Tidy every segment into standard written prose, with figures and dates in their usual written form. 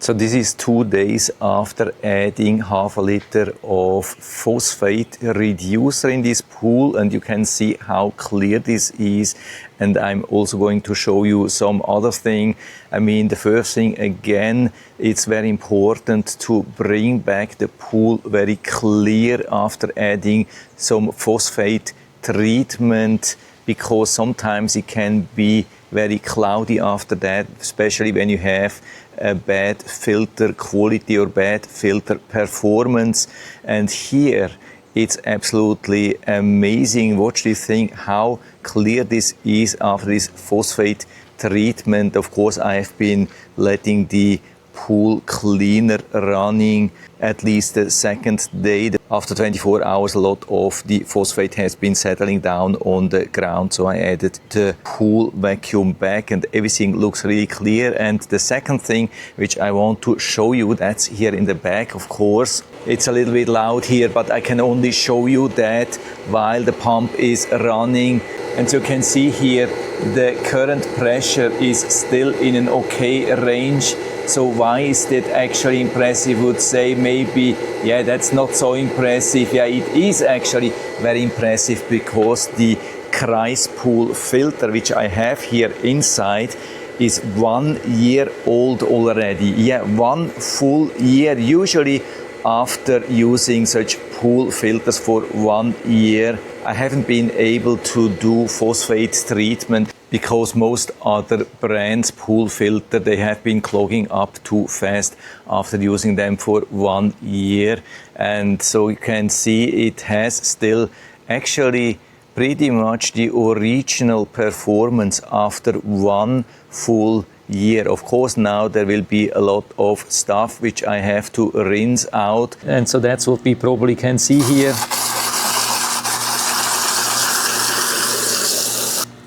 So this is 2 days after adding half a liter of phosphate reducer in this pool, and you can see how clear this is. And I'm also going to show you some other thing. I mean, the first thing, again, it's very important to bring back the pool very clear after adding some phosphate treatment, because sometimes it can be very cloudy after that, especially when you have a bad filter quality or bad filter performance. And here it's absolutely amazing. Watch this thing, how clear this is after this phosphate treatment. Of course, I have been letting the pool cleaner running at least the second day. After 24 hours, a lot of the phosphate has been settling down on the ground. So I added the pool vacuum back and everything looks really clear. And the second thing which I want to show you, that's here in the back, of course. It's a little bit loud here, but I can only show you that while the pump is running. And so you can see here, the current pressure is still in an okay range. So why is that actually impressive? Would say maybe, yeah, that's not so impressive. Yeah, it is actually very impressive, because the Cryspool filter, which I have here inside, is 1 year old already. Yeah, 1 full year. Usually after using such pool filters for 1 year, I haven't been able to do phosphate treatment, because most other brands pool filter, they have been clogging up too fast after using them for 1 year. And so you can see it has still actually pretty much the original performance after 1 full year. Of course, now there will be a lot of stuff which I have to rinse out. And so that's what we probably can see here.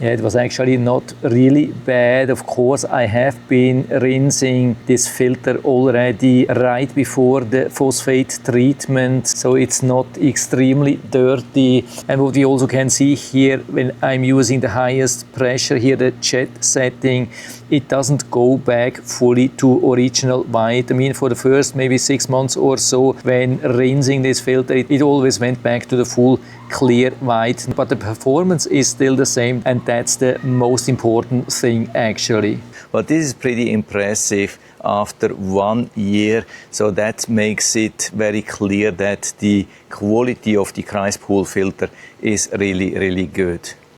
Yeah, it was actually not really bad. Of course, I have been rinsing this filter already right before the phosphate treatment, so it's not extremely dirty. And what we also can see here, when I'm using the highest pressure here, the jet setting, it doesn't go back fully to original white. I mean, for the first maybe 6 months or so, when rinsing this filter, it always went back to the full clear white, but the performance is still the same, and that's the most important thing actually. But this is pretty impressive after 1 year, so that makes it very clear that the quality of the Cryspool filter is really, really good.